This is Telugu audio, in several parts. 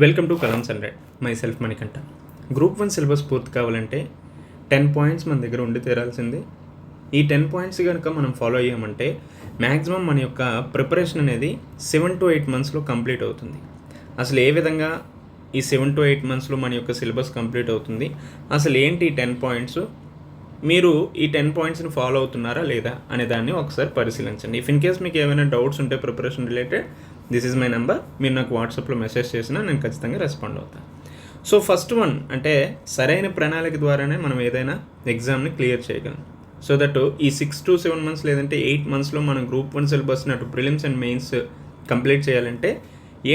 Welcome to columns 100. Myself Manikanta. Group 1 syllabus పూర్తి కావాలంటే 10 పాయింట్స్ మన దగ్గర ఉండి తీరాల్సిందే. ఈ 10 పాయింట్స్ కనుక మనం ఫాలో అయ్యామంటే మ్యాక్సిమం మన యొక్క ప్రిపరేషన్ అనేది 7 to 8 మంత్స్లో కంప్లీట్ అవుతుంది. అసలు ఏ విధంగా ఈ 7 to 8 మంత్స్లో మన యొక్క సిలబస్ కంప్లీట్ అవుతుంది, అసలు ఏంటి ఈ 10 పాయింట్స్, మీరు ఈ 10 పాయింట్స్ని ఫాలో అవుతున్నారా లేదా అనే దాన్ని ఒకసారి పరిశీలించండి. ఇఫ్ ఇన్ కేస్ మీకు ఏమైనా డౌట్స్ ఉంటే preparation related, this is my number. మీరు నాకు వాట్సాప్లో మెసేజ్ చేసినా నేను ఖచ్చితంగా రెస్పాండ్ అవుతాను. సో ఫస్ట్ వన్ అంటే సరైన ప్రణాళిక ద్వారానే మనం ఏదైనా ఎగ్జామ్ని క్లియర్ చేయగలం. సో దట్ ఈ 6 to 7 మంత్స్ లేదంటే 8 మంత్స్లో మనం గ్రూప్ 1 సిలబస్ని అటు ప్రిలిమ్స్ అండ్ మెయిన్స్ కంప్లీట్ చేయాలంటే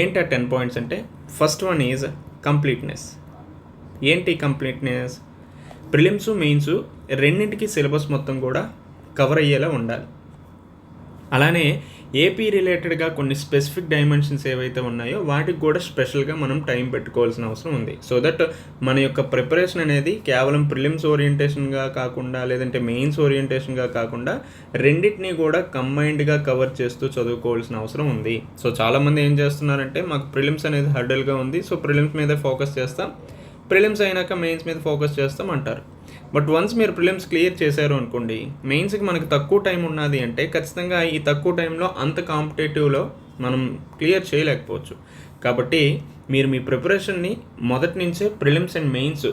ఏంటి ఆ 10 పాయింట్స్ అంటే, ఫస్ట్ వన్ ఈజ్ కంప్లీట్నెస్. ఏంటి కంప్లీట్నెస్? ప్రిలిమ్స్ మెయిన్స్ రెండింటికి సిలబస్ మొత్తం కూడా కవర్ అయ్యేలా ఉండాలి. అలానే ఏపీ రిలేటెడ్గా కొన్ని స్పెసిఫిక్ డైమెన్షన్స్ ఏవైతే ఉన్నాయో వాటికి కూడా స్పెషల్గా మనం టైం పెట్టుకోవాల్సిన అవసరం ఉంది. సో దట్ మన యొక్క ప్రిపరేషన్ అనేది కేవలం ప్రిలిమ్స్ ఓరియంటేషన్గా కాకుండా లేదంటే మెయిన్స్ ఓరియంటేషన్గా కాకుండా రెండింటినీ కూడా కంబైన్డ్గా కవర్ చేస్తూ చదువుకోవాల్సిన అవసరం ఉంది. సో చాలామంది ఏం చేస్తున్నారంటే, మాకు ప్రిలిమ్స్ అనేది హర్డల్గా ఉంది, సో ప్రిలిమ్స్ మీద ఫోకస్ చేస్తాం, ప్రిలిమ్స్ అయినాక మెయిన్స్ మీద ఫోకస్ చేస్తాం అంటారు. బట్ వన్స్ మీరు ప్రిలిమ్స్ క్లియర్ చేశారు అనుకోండి, మెయిన్స్కి మనకు తక్కువ టైం ఉన్నది అంటే ఖచ్చితంగా ఈ తక్కువ టైంలో అంత కాంపిటేటివ్లో మనం క్లియర్ చేయలేకపోవచ్చు. కాబట్టి మీరు మీ ప్రిపరేషన్ని మొదటి నుంచే ప్రిలిమ్స్ అండ్ మెయిన్స్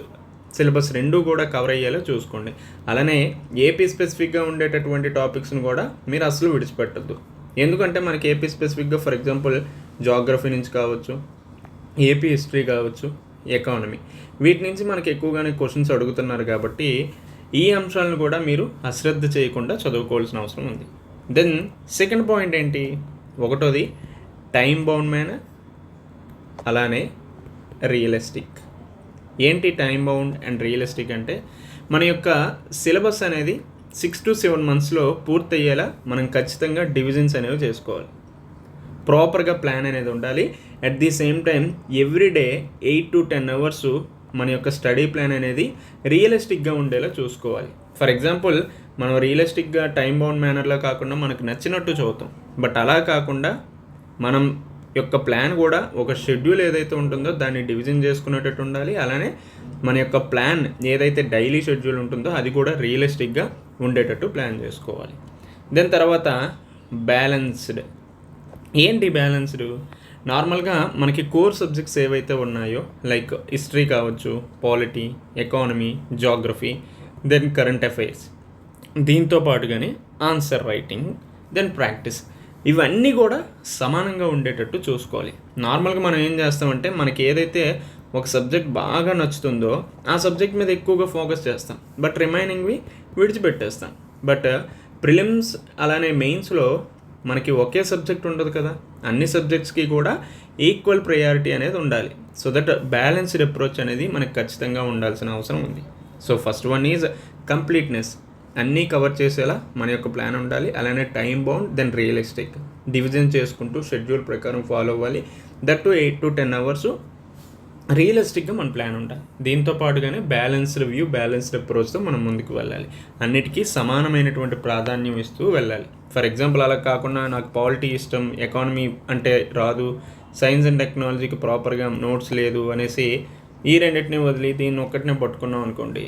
సిలబస్ రెండూ కూడా కవర్ అయ్యేలా చూసుకోండి. అలానే ఏపీ స్పెసిఫిక్గా ఉండేటటువంటి టాపిక్స్ని కూడా మీరు అసలు విడిచిపెట్టద్దు. ఎందుకంటే మనకి ఏపీ స్పెసిఫిక్గా ఫర్ ఎగ్జాంపుల్ జాగ్రఫీ నుంచి కావచ్చు, ఏపీ హిస్టరీ కావచ్చు, ఎకానమీ, వీటి నుంచి మనకి ఎక్కువగానే క్వశ్చన్స్ అడుగుతున్నారు. కాబట్టి ఈ అంశాలను కూడా మీరు అశ్రద్ధ చేయకుండా చదువుకోవాల్సిన అవసరం ఉంది. దెన్ సెకండ్ పాయింట్ ఏంటి? ఒకటోది టైం బౌండ్ మేనర్, అలానే రియలిస్టిక్. ఏంటి టైం బౌండ్ అండ్ రియలిస్టిక్ అంటే, మన యొక్క సిలబస్ అనేది 6 to 7 మంత్స్లో పూర్తి అయ్యేలా మనం ఖచ్చితంగా డివిజన్స్ అనేవి చేసుకోవాలి. ప్రాపర్గా ప్లాన్ అనేది ఉండాలి. At the same time everyday 8 to 10 hours మన యొక్క స్టడీ ప్లాన్ అనేది రియలిస్టిక్గా ఉండేలా చూసుకోవాలి. ఫర్ ఎగ్జాంపుల్, మనం రియలిస్టిక్గా టైం బౌండ్ మేనర్లో కాకుండా మనకు నచ్చినట్టు చదువుతాం. బట్ అలా కాకుండా మనం యొక్క ప్లాన్ కూడా ఒక షెడ్యూల్ ఏదైతే ఉంటుందో దాన్ని డివిజన్ చేసుకునేటట్టు ఉండాలి. అలానే మన యొక్క ప్లాన్ ఏదైతే డైలీ షెడ్యూల్ ఉంటుందో అది కూడా రియలిస్టిక్గా ఉండేటట్టు ప్లాన్ చేసుకోవాలి. దెన్ తర్వాత బ్యాలెన్స్డ్. ఏంటి బ్యాలెన్స్డ్? నార్మల్గా మనకి కోర్ సబ్జెక్ట్స్ ఏవైతే ఉన్నాయో లైక్ హిస్టరీ కావచ్చు, polity, economy, geography, then current affairs, దీంతో పాటుగానే ఆన్సర్ రైటింగ్, దెన్ ప్రాక్టీస్, ఇవన్నీ కూడా సమానంగా ఉండేటట్టు చూసుకోవాలి. నార్మల్గా మనం ఏం చేస్తామంటే, మనకి ఏదైతే ఒక సబ్జెక్ట్ బాగా నచ్చుతుందో ఆ సబ్జెక్ట్ మీద ఎక్కువగా ఫోకస్ చేస్తాం, బట్ రిమైనింగ్వి విడిచిపెట్టేస్తాం. బట్ ప్రిలిమ్స్ అలానే మెయిన్స్లో మనకి ఒకే సబ్జెక్ట్ ఉండదు కదా, అన్ని సబ్జెక్ట్స్కి కూడా ఈక్వల్ ప్రయారిటీ అనేది ఉండాలి. సో దట్ బ్యాలెన్స్డ్ అప్రోచ్ అనేది మనకు ఖచ్చితంగా ఉండాల్సిన అవసరం ఉంది. So first one is completeness. అన్నీ కవర్ చేసేలా మన యొక్క ప్లాన్ ఉండాలి. అలానే time bound, then realistic, division చేసుకుంటూ షెడ్యూల్ ప్రకారం ఫాలో అవ్వాలి. దట్ టు 8 to 10 అవర్స్ రియలిస్టిక్గా మన ప్లాన్ ఉండాలి. దీంతో పాటుగానే బ్యాలెన్స్డ్ వ్యూ, బ్యాలెన్స్డ్ అప్రోచ్తో మనం ముందుకు వెళ్ళాలి. అన్నిటికీ సమానమైనటువంటి ప్రాధాన్యం ఇస్తూ వెళ్ళాలి. ఫర్ ఎగ్జాంపుల్, అలా కాకుండా నాకు పాలిటీ ఇష్టం, ఎకానమీ అంటే రాదు, సైన్స్ అండ్ టెక్నాలజీకి ప్రాపర్గా నోట్స్ లేదు అనేసి ఈ రెండింటిని వదిలి దీన్ని ఒక్కటినే పట్టుకున్నాం అనుకోండి,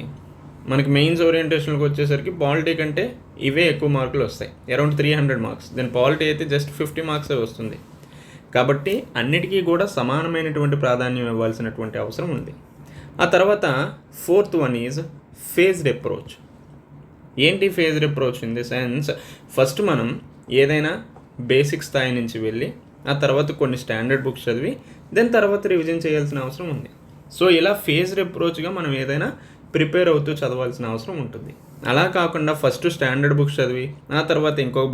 మనకి మెయిన్స్ ఓరియంటేషన్కి వచ్చేసరికి పాలిటీ కంటే ఇవే ఎక్కువ మార్కులు వస్తాయి, అరౌండ్ 300 మార్క్స్. దెన్ పాలిటీ అయితే జస్ట్ 50 మార్క్సే వస్తుంది. కాబట్టి అన్నిటికీ కూడా సమానమైనటువంటి ప్రాధాన్యం ఇవ్వాల్సినటువంటి అవసరం ఉంది. ఆ తర్వాత fourth one is phased approach. ఏంటి phased approach? In the sense, first మనం ఏదైనా బేసిక్ స్థాయి నుంచి వెళ్ళి ఆ తర్వాత కొన్ని స్టాండర్డ్ బుక్స్ చదివి దెన్ తర్వాత రివిజన్ చేయాల్సిన అవసరం ఉంది. సో ఇలా ఫేజ్డ్ అప్రోచ్గా మనం ఏదైనా ప్రిపేర్ అవుతూ చదవాల్సిన అవసరం ఉంటుంది. అలా కాకుండా ఫస్ట్ స్టాండర్డ్ బుక్స్ చదివి ఆ తర్వాత ఇంకొక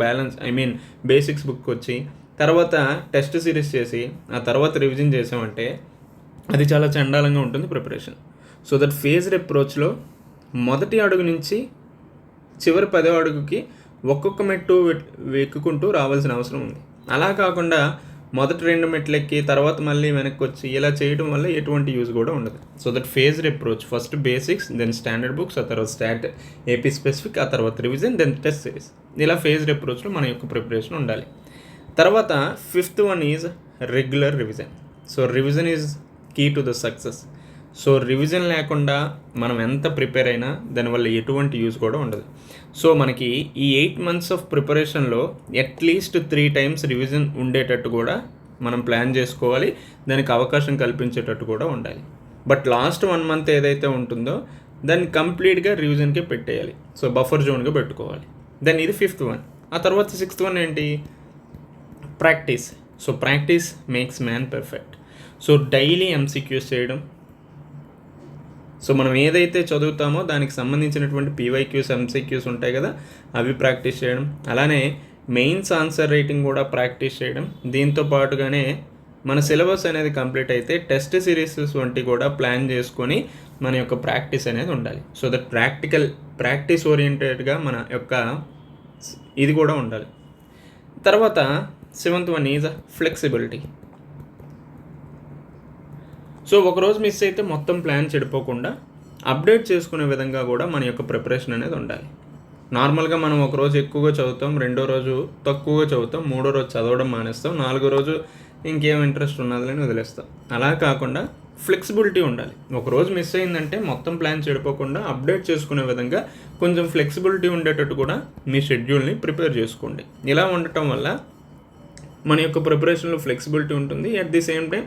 బేసిక్స్ బుక్ వచ్చి తర్వాత టెస్ట్ సిరీస్ చేసి ఆ తర్వాత రివిజన్ చేసామంటే అది చాలా చండాలంగా ఉంటుంది ప్రిపరేషన్. సో దట్ ఫేజ్డ్ అప్రోచ్లో మొదటి అడుగు నుంచి చివరి 10వ అడుగుకి ఒక్కొక్క మెట్టు ఎక్కుకుంటూ రావాల్సిన అవసరం ఉంది. అలా కాకుండా మొదటి 2 మెట్లు ఎక్కి తర్వాత మళ్ళీ వెనక్కి వచ్చి ఇలా చేయడం వల్ల ఎటువంటి యూజ్ కూడా ఉండదు. So that phased approach, first basics, then standard books, ఆ తర్వాత ఏపీ స్పెసిఫిక్, ఆ తర్వాత రివిజన్, దెన్ టెస్ట్ సిరీస్. ఇలా ఫేజ్డ్ అప్రోచ్లో మన యొక్క ప్రిపరేషన్ ఉండాలి. తర్వాత fifth one is regular revision. So revision is key to the success. So revision లేకుండా మనం ఎంత ప్రిపేర్ అయినా దానివల్ల ఎటువంటి యూజ్ కూడా ఉండదు. సో మనకి ఈ 8 months ఆఫ్ ప్రిపరేషన్లో అట్లీస్ట్ 3 times రివిజన్ ఉండేటట్టు కూడా మనం ప్లాన్ చేసుకోవాలి, దానికి అవకాశం కల్పించేటట్టు కూడా ఉండాలి. బట్ లాస్ట్ 1 month ఏదైతే ఉంటుందో దాన్ని కంప్లీట్గా రివిజన్కే పెట్టేయాలి. సో బఫర్ జోన్గా పెట్టుకోవాలి. దెన్ ఇది 5th one. ఆ తర్వాత 6th one ఏంటి? Practice. So practice makes man perfect. So daily MCQs చేయడం. సో మనం ఏదైతే చదువుతామో దానికి సంబంధించినటువంటి PYQs, MCQs ఉంటాయి కదా, అవి ప్రాక్టీస్ చేయడం. అలానే మెయిన్స్ ఆన్సర్ రైటింగ్ కూడా ప్రాక్టీస్ చేయడం. దీంతో పాటుగానే మన సిలబస్ అనేది కంప్లీట్ అయితే టెస్ట్ సిరీసెస్ వంటి కూడా ప్లాన్ చేసుకొని మన యొక్క ప్రాక్టీస్ అనేది ఉండాలి. సో దట్ ప్రాక్టీస్ ఓరియంటెడ్గా మన యొక్క ఇది కూడా ఉండాలి. తర్వాత 7th one is flexibility. So ఒకరోజు మిస్ అయితే మొత్తం ప్లాన్ చెడిపోకుండా అప్డేట్ చేసుకునే విధంగా కూడా మన యొక్క ప్రిపరేషన్ అనేది ఉండాలి. నార్మల్గా మనం ఒకరోజు ఎక్కువగా చదువుతాం, 2వ రోజు తక్కువగా చదువుతాం, 3వ రోజు చదవడం మానేస్తాం, 4వ రోజు ఇంకేం ఇంట్రెస్ట్ ఉన్నదని వదిలేస్తాం. అలా కాకుండా ఫ్లెక్సిబిలిటీ ఉండాలి. ఒకరోజు మిస్ అయిందంటే మొత్తం ప్లాన్ చెడిపోకుండా అప్డేట్ చేసుకునే విధంగా కొంచెం ఫ్లెక్సిబిలిటీ ఉండేటట్టు కూడా మీ షెడ్యూల్ని ప్రిపేర్ చేసుకోండి. ఇలా ఉండటం వల్ల మన యొక్క ప్రిపరేషన్లో ఫ్లెక్సిబిలిటీ ఉంటుంది. అట్ ది సేమ్ టైం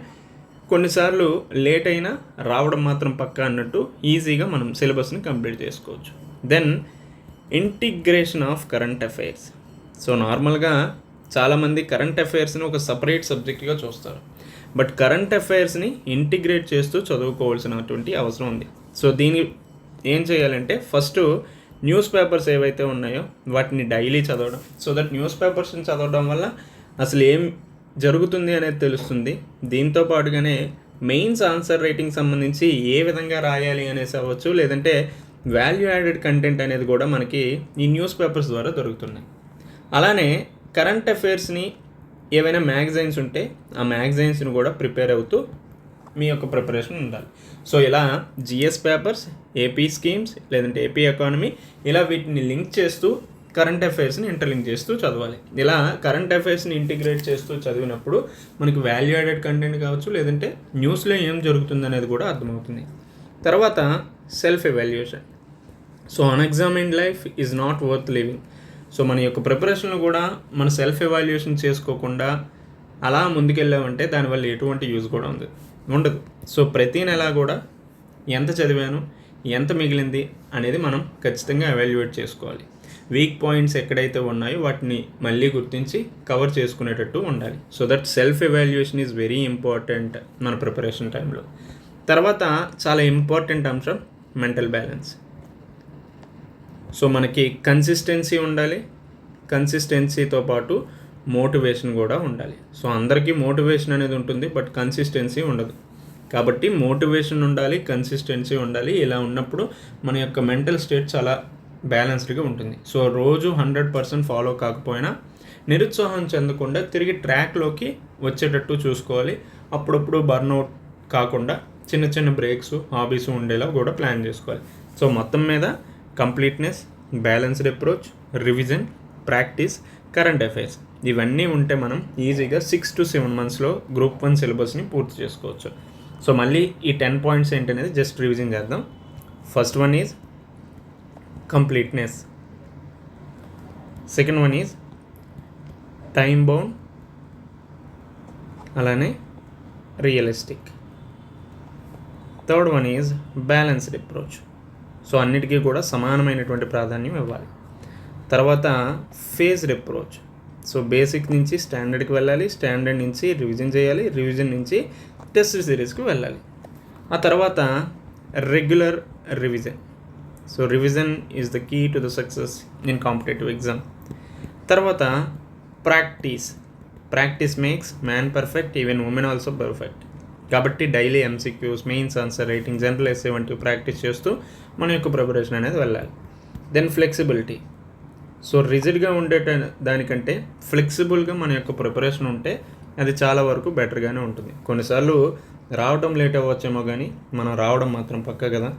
కొన్నిసార్లు లేట్ అయినా రావడం మాత్రం పక్కా అన్నట్టు ఈజీగా మనం సిలబస్ని కంప్లీట్ చేసుకోవచ్చు. Then integration of current affairs. So నార్మల్గా చాలామంది కరెంట్ అఫైర్స్ని ఒక సపరేట్ సబ్జెక్ట్గా చూస్తారు, బట్ కరెంట్ అఫైర్స్ని ఇంటిగ్రేట్ చేస్తూ చదువుకోవాల్సినటువంటి అవసరం ఉంది. సో దీన్ని ఏం చేయాలంటే ఫస్ట్ న్యూస్ పేపర్స్ ఏవైతే ఉన్నాయో వాటిని డైలీ చదవడం. సో దట్ న్యూస్ పేపర్స్ని చదవడం వల్ల అసలు ఏం జరుగుతుంది అనేది తెలుస్తుంది. దీంతో పాటుగానే మెయిన్స్ ఆన్సర్ రైటింగ్ సంబంధించి ఏ విధంగా రాయాలి అనేసి అవ్వచ్చు, లేదంటే వాల్యూ యాడెడ్ కంటెంట్ అనేది కూడా మనకి ఈ న్యూస్ పేపర్స్ ద్వారా దొరుకుతున్నాయి. అలానే కరెంట్ అఫైర్స్ని ఏవైనా మ్యాగజైన్స్ ఉంటే ఆ మ్యాగజైన్స్ని కూడా ప్రిపేర్ అవుతూ మీ యొక్క ప్రిపరేషన్ ఉండాలి. సో ఇలా GS పేపర్స్, AP స్కీమ్స్, లేదంటే AP ఎకానమీ, ఇలా వీటిని లింక్ చేస్తూ కరెంట్ అఫైర్స్ని ఇంటర్లింక్ చేస్తూ చదవాలి. ఇలా కరెంట్ అఫైర్స్ని ఇంటిగ్రేట్ చేస్తూ చదివినప్పుడు మనకి వాల్యూ యాడెడ్ కంటెంట్ కావచ్చు, లేదంటే న్యూస్లో ఏం జరుగుతుంది అనేది కూడా అర్థమవుతుంది. తర్వాత self evaluation. So unexamined life is not worth living. So మన యొక్క ప్రిపరేషన్లో కూడా మన సెల్ఫ్ ఎవాల్యుయేషన్ చేసుకోకుండా అలా ముందుకెళ్ళామంటే దానివల్ల ఎటువంటి యూజ్ కూడా ఉండదు. సో ప్రతి నెల కూడా ఎంత చదివాను, ఎంత మిగిలింది అనేది మనం ఖచ్చితంగా ఎవాల్యుయేట్ చేసుకోవాలి. వీక్ పాయింట్స్ ఎక్కడైతే ఉన్నాయో వాటిని మళ్ళీ గుర్తించి కవర్ చేసుకునేటట్టు ఉండాలి. So that self evaluation is very important మన ప్రిపరేషన్ టైంలో. తర్వాత చాలా ఇంపార్టెంట్ అంశం మెంటల్ బ్యాలెన్స్. సో మనకి కన్సిస్టెన్సీ ఉండాలి, కన్సిస్టెన్సీతో పాటు మోటివేషన్ కూడా ఉండాలి. సో అందరికీ మోటివేషన్ అనేది ఉంటుంది, బట్ కన్సిస్టెన్సీ ఉండదు. కాబట్టి మోటివేషన్ ఉండాలి, కన్సిస్టెన్సీ ఉండాలి. ఇలా ఉన్నప్పుడు మన యొక్క మెంటల్ స్టేట్ చాలా బ్యాలెన్స్డ్గా ఉంటుంది. సో రోజు 100% ఫాలో కాకపోయినా నిరుత్సాహం చెందకుండా తిరిగి ట్రాక్లోకి వచ్చేటట్టు చూసుకోవాలి. అప్పుడప్పుడు బర్న్అవుట్ కాకుండా చిన్న చిన్న బ్రేక్స్, హాబీస్ ఉండేలా కూడా ప్లాన్ చేసుకోవాలి. సో మొత్తం మీద completeness, balanced approach, revision, practice, current affairs ఇవన్నీ ఉంటే మనం ఈజీగా 6 to 7 monthsలో Group 1 సిలబస్ని పూర్తి చేసుకోవచ్చు. సో మళ్ళీ ఈ 10 points ఏంటనేది జస్ట్ రివిజన్ చేద్దాం. First one is completeness, second one is time bound, అలానే realistic, third one is balanced approach. So అన్నిటికీ కూడా సమానమైనటువంటి ప్రాధాన్యం ఇవ్వాలి. తర్వాత ఫేజ్డ్ అప్రోచ్. సో బేసిక్ నుంచి స్టాండర్డ్కి వెళ్ళాలి, స్టాండర్డ్ నుంచి రివిజన్ చేయాలి, రివిజన్ నుంచి టెస్ట్ సిరీస్కి వెళ్ళాలి. ఆ తర్వాత regular revision. So revision is the key to the success in competitive exam. తర్వాత practice makes man perfect, even women also perfect. కాబట్టి daily MCQs, mains answer writing, general essay వంటివి ప్రాక్టీస్ చేస్తూ మన యొక్క ప్రిపరేషన్ అనేది వెళ్ళాలి. Then flexibility. సో రిజిడ్గా ఉండే దానికంటే ఫ్లెక్సిబుల్గా మన యొక్క ప్రిపరేషన్ ఉంటే అది చాలా వరకు బెటర్గానే ఉంటుంది. కొన్నిసార్లు రావడం లేట్ అవ్వచ్చేమో కానీ మనం రావడం మాత్రం పక్కా కదా.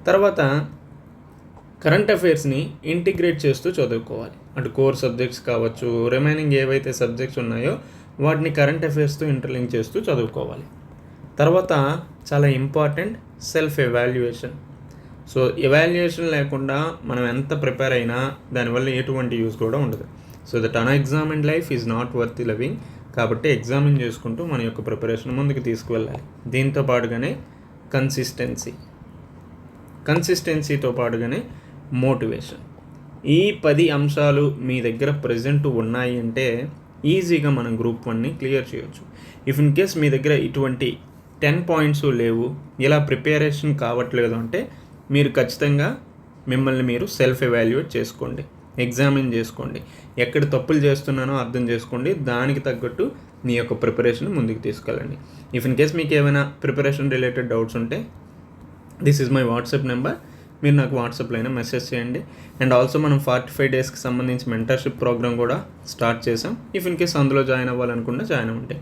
తర్వాత కరెంట్ అఫైర్స్ని ఇంటిగ్రేట్ చేస్తూ చదువుకోవాలి. అటు కోర్ సబ్జెక్ట్స్ కావచ్చు, రిమైనింగ్ ఏవైతే సబ్జెక్ట్స్ ఉన్నాయో వాటిని కరెంట్ అఫైర్స్తో ఇంటర్లింక్ చేస్తూ చదువుకోవాలి. తర్వాత చాలా important self evaluation. So evaluation లేకుండా మనం ఎంత ప్రిపేర్ అయినా దానివల్ల ఎటువంటి యూస్ కూడా ఉండదు. So that unexamined life is not worth living. కాబట్టి ఎగ్జామిన్ చేసుకుంటూ మన యొక్క ప్రిపరేషన్ ముందుకు తీసుకువెళ్ళాలి. దీంతో పాటుగానే కన్సిస్టెన్సీతో పాటుగానే మోటివేషన్. ఈ 10 అంశాలు మీ దగ్గర ప్రజెంట్ ఉన్నాయి అంటే ఈజీగా మనం గ్రూప్ 1ని క్లియర్ చేయొచ్చు. ఇఫ్ ఇన్ కేస్ మీ దగ్గర ఇటువంటి 10 పాయింట్స్ లేవు, ఇలా ప్రిపరేషన్ కావట్లేదు అంటే మీరు ఖచ్చితంగా మిమ్మల్ని మీరు సెల్ఫ్ ఎవాల్యుయేట్ చేసుకోండి, ఎగ్జామిన్ చేసుకోండి, ఎక్కడ తప్పులు చేస్తున్నానో అర్థం చేసుకోండి, దానికి తగ్గట్టు మీ యొక్క ప్రిపరేషన్ ముందుకు తీసుకెళ్ళండి. ఇఫ్ ఇన్ కేస్ మీకు ఏమైనా ప్రిపరేషన్ రిలేటెడ్ డౌట్స్ ఉంటే this is my WhatsApp number, మీరు నాకు వాట్సాప్లో అయినా మెసేజ్ చేయండి. అండ్ ఆల్సో మనం 45 డేస్కి సంబంధించి మెంటర్షిప్ ప్రోగ్రామ్ కూడా స్టార్ట్ చేసాం. ఇఫ్ ఇన్ కేస్ అందులో జాయిన్ అవ్వాలనుకుంటే జాయిన్ అవ్వండి.